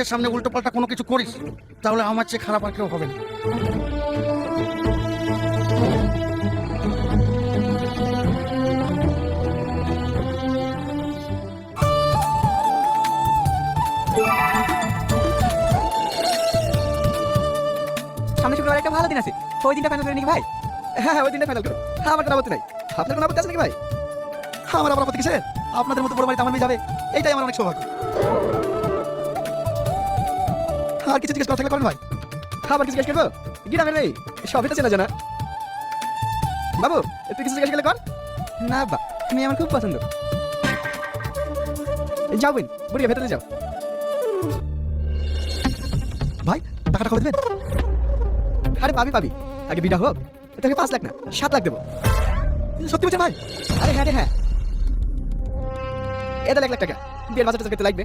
সামনে উল্টো পাল্টা কোনো কিছু করিস তাহলে আমার চেয়ে খারাপ আর কেউ হবে না। সামনে শুক্রবার একটা ভালো দিন আছে, ওই দিনটা ফাইনাল করে নাকি ভাই? হ্যাঁ হ্যাঁ, ওই দিনটা ফাইনাল করো। হ্যাঁ, আমার কোনো আপত্তি নাই। আপনার কোনো আপত্তি আছে নাকি ভাই? হ্যাঁ, আমার আবার আপত্তি কিসের? আপনাদের মতো বড় বাড়িতে আমার মেয়ে যাবে, এইটাই আমার অনেক সৌভাগ্য। আর কিছু জিজ্ঞেস করা থাকলে করেন ভাই। হ্যাঁ, আবার কিছু জিজ্ঞেস করবো? গ্রামের মেয়ে সবই তো চেনা জানা। বাবু, তুই কিছু জিজ্ঞেস করলে কর। না বা, তুমি আমার খুব পছন্দ। যাও বোন, বুড়িয়া ভেতরে যাও। ভাই, টাকাটা কবে দেবেন? আরে পাবি পাবি, আগে বিটা হোক। তোকে 5 লাখ না 7 লাখ দেবো। সত্যি বলছেন ভাই? আরে হ্যাঁ রে হ্যাঁ, এটা 1 লাখ টাকা বিয়ের বাজারটা করতে লাগবে।